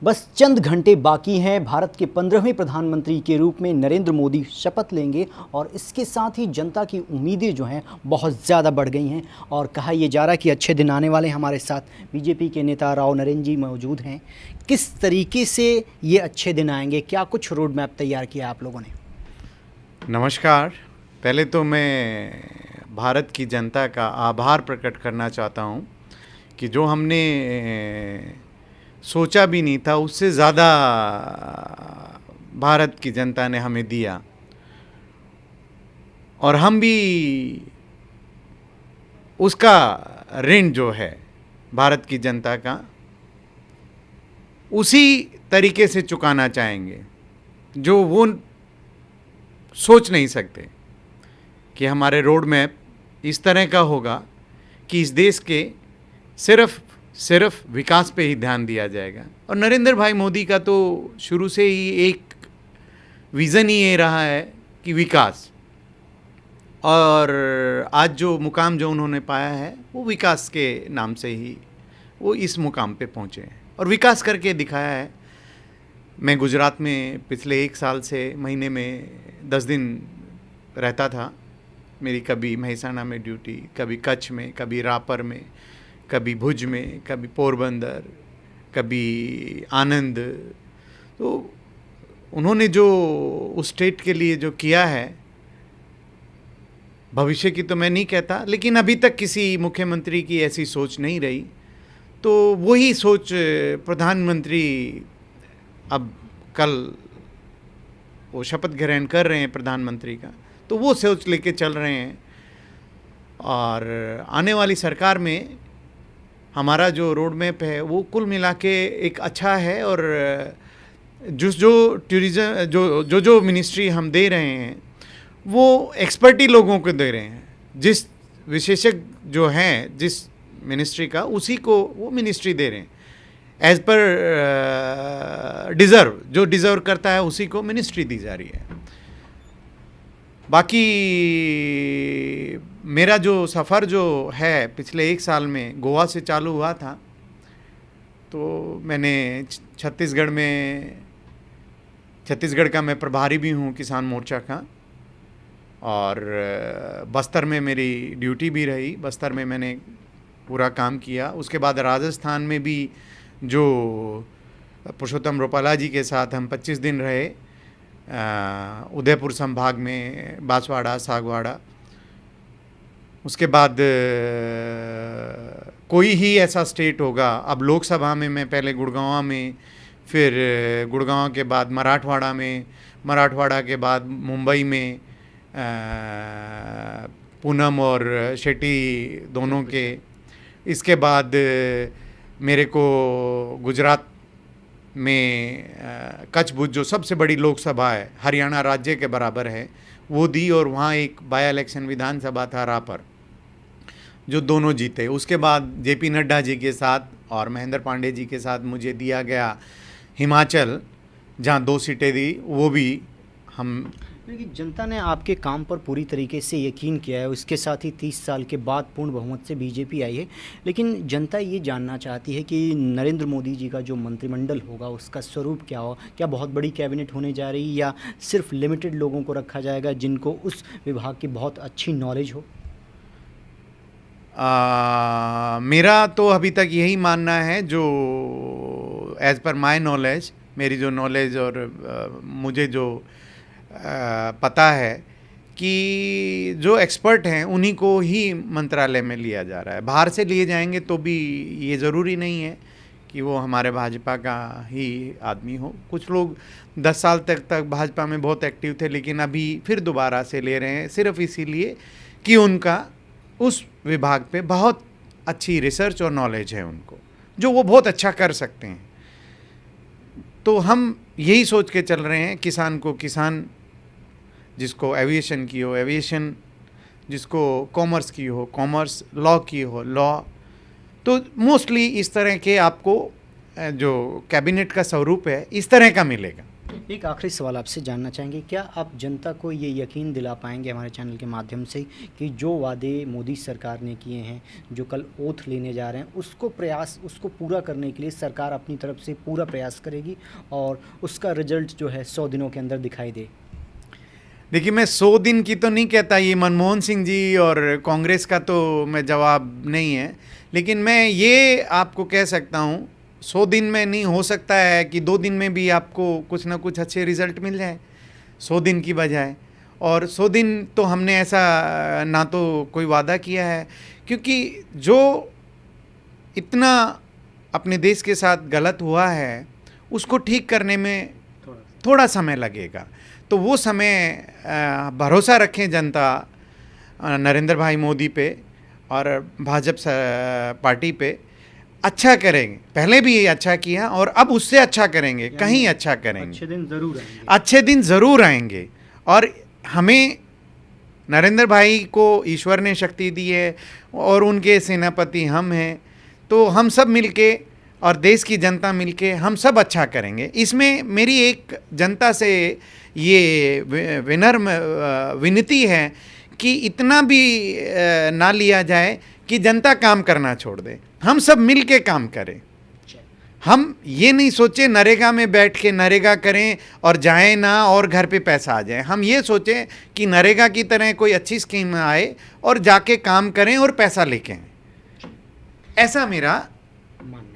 बस चंद घंटे बाकी हैं, भारत के 15वें प्रधानमंत्री के रूप में नरेंद्र मोदी शपथ लेंगे और इसके साथ ही जनता की उम्मीदें जो हैं बहुत ज़्यादा बढ़ गई हैं और कहा यह जा रहा है कि अच्छे दिन आने वाले। हमारे साथ बीजेपी के नेता राव नरेंद्र जी मौजूद हैं। किस तरीके से ये अच्छे दिन आएंगे, क्या कुछ रोड मैप तैयार किया आप लोगों ने? नमस्कार। पहले तो मैं भारत की जनता का आभार प्रकट करना चाहता हूँ कि जो हमने सोचा भी नहीं था उससे ज़्यादा भारत की जनता ने हमें दिया और हम भी उसका ऋण जो है भारत की जनता का उसी तरीके से चुकाना चाहेंगे जो वो सोच नहीं सकते कि हमारे रोड मैप इस तरह का होगा कि इस देश के सिर्फ विकास पे ही ध्यान दिया जाएगा। और नरेंद्र भाई मोदी का तो शुरू से ही एक विज़न ही ये रहा है कि विकास, और आज जो मुकाम जो उन्होंने पाया है वो विकास के नाम से ही वो इस मुकाम पे पहुँचे हैं और विकास करके दिखाया है। मैं गुजरात में पिछले 1 साल से महीने में 10 दिन रहता था। मेरी कभी मेहसाणा में ड्यूटी, कभी कच्छ में, कभी रापर में, कभी भुज में, कभी पोरबंदर, कभी आनंद। तो उन्होंने जो उस स्टेट के लिए जो किया है, भविष्य की तो मैं नहीं कहता, लेकिन अभी तक किसी मुख्यमंत्री की ऐसी सोच नहीं रही। तो वही सोच प्रधानमंत्री अब कल वो शपथ ग्रहण कर रहे हैं प्रधानमंत्री का, तो वो सोच लेके चल रहे हैं। और आने वाली सरकार में हमारा जो रोड मैप है वो कुल मिला के एक अच्छा है। और जो टूरिज़्म जो मिनिस्ट्री हम दे रहे हैं वो एक्सपर्टी लोगों को दे रहे हैं। जिस विशेषज्ञ जो हैं जिस मिनिस्ट्री का, उसी को वो मिनिस्ट्री दे रहे हैं एज पर जो डिज़र्व करता है उसी को मिनिस्ट्री दी जा रही है। बाकी मेरा जो सफ़र जो है पिछले 1 साल में गोवा से चालू हुआ था, तो मैंने छत्तीसगढ़ का मैं प्रभारी भी हूँ किसान मोर्चा का, और बस्तर में मेरी ड्यूटी भी रही। बस्तर में मैंने पूरा काम किया। उसके बाद राजस्थान में भी जो पुरुषोत्तम रूपाला जी के साथ हम 25 दिन रहे, उदयपुर संभाग में बांसवाड़ा, सागवाड़ा। उसके बाद कोई ही ऐसा स्टेट होगा, अब लोकसभा में मैं पहले गुड़गांव में, फिर गुड़गांव के बाद मराठवाड़ा में, मराठवाड़ा के बाद मुंबई में, पूनम और शेट्टी दोनों के। इसके बाद मेरे को गुजरात में कच्छ भुज जो सबसे बड़ी लोकसभा है, हरियाणा राज्य के बराबर है, वो दी। और वहाँ एक बाय इलेक्शन विधानसभा था रापर, जो दोनों जीते। उसके बाद जेपी नड्डा जी के साथ और महेंद्र पांडे जी के साथ मुझे दिया गया हिमाचल, जहाँ 2 सीटें दी, वो भी हम। लेकिन जनता ने आपके काम पर पूरी तरीके से यकीन किया है। उसके साथ ही 30 साल के बाद पूर्ण बहुमत से बीजेपी आई है। लेकिन जनता ये जानना चाहती है कि नरेंद्र मोदी जी का जो मंत्रिमंडल होगा उसका स्वरूप क्या हो? क्या बहुत बड़ी कैबिनेट होने जा रही है या सिर्फ लिमिटेड लोगों को रखा जाएगा जिनको उस विभाग की बहुत अच्छी नॉलेज हो? मेरा तो अभी तक यही मानना है, जो एज़ पर माय नॉलेज, मेरी जो नॉलेज और मुझे जो पता है कि जो एक्सपर्ट हैं उन्हीं को ही मंत्रालय में लिया जा रहा है। बाहर से लिए जाएंगे तो भी ये ज़रूरी नहीं है कि वो हमारे भाजपा का ही आदमी हो। कुछ लोग 10 साल तक भाजपा में बहुत एक्टिव थे, लेकिन अभी फिर दोबारा से ले रहे हैं, सिर्फ इसीलिए कि उनका उस विभाग पे बहुत अच्छी रिसर्च और नॉलेज है उनको, जो वो बहुत अच्छा कर सकते हैं। तो हम यही सोच के चल रहे हैं, किसान को किसान, जिसको एविएशन की हो एविएशन, जिसको कॉमर्स की हो कॉमर्स, लॉ की हो लॉ। तो मोस्टली इस तरह के आपको जो कैबिनेट का स्वरूप है इस तरह का मिलेगा। एक आखिरी सवाल आपसे जानना चाहेंगे, क्या आप जनता को ये यकीन दिला पाएंगे हमारे चैनल के माध्यम से कि जो वादे मोदी सरकार ने किए हैं, जो कल ओथ लेने जा रहे हैं, उसको पूरा करने के लिए सरकार अपनी तरफ से पूरा प्रयास करेगी और उसका रिजल्ट जो है 100 दिनों के अंदर दिखाई दे? देखिए, मैं 100 दिन की तो नहीं कहता, ये मनमोहन सिंह जी और कांग्रेस का तो मैं जवाब नहीं है, लेकिन मैं ये आपको कह सकता हूँ 100 दिन में नहीं, हो सकता है कि 2 दिन में भी आपको कुछ ना कुछ अच्छे रिजल्ट मिल जाए 100 दिन की बजाय। और 100 दिन तो हमने ऐसा ना तो कोई वादा किया है, क्योंकि जो इतना अपने देश के साथ गलत हुआ है उसको ठीक करने में थोड़ा समय लगेगा। तो वो समय भरोसा रखें जनता नरेंद्र भाई मोदी पे और भाजपा पार्टी पे, अच्छा करेंगे। पहले भी ये अच्छा किया और अब उससे अच्छा करेंगे, कहीं अच्छा करेंगे। अच्छे दिन ज़रूर आएंगे, अच्छे दिन ज़रूर आएंगे। और हमें नरेंद्र भाई को ईश्वर ने शक्ति दी है और उनके सेनापति हम हैं, तो हम सब मिलके और देश की जनता मिलके हम सब अच्छा करेंगे। इसमें मेरी एक जनता से ये विनम्र विनती है कि इतना भी ना लिया जाए कि जनता काम करना छोड़ दे, हम सब मिल के काम करें। हम ये नहीं सोचे नरेगा में बैठ के नरेगा करें और जाएं ना और घर पे पैसा आ जाए। हम ये सोचें कि नरेगा की तरह कोई अच्छी स्कीम आए और जाके काम करें और पैसा लेके आएं। ऐसा मेरा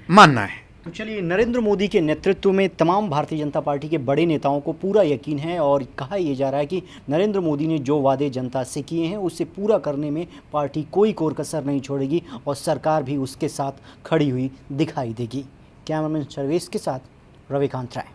मानना है। तो चलिए, नरेंद्र मोदी के नेतृत्व में तमाम भारतीय जनता पार्टी के बड़े नेताओं को पूरा यकीन है और कहा यह जा रहा है कि नरेंद्र मोदी ने जो वादे जनता से किए हैं उसे पूरा करने में पार्टी कोई कोर कसर नहीं छोड़ेगी और सरकार भी उसके साथ खड़ी हुई दिखाई देगी। कैमरामैन सर्वेश के साथ रविकांत राय।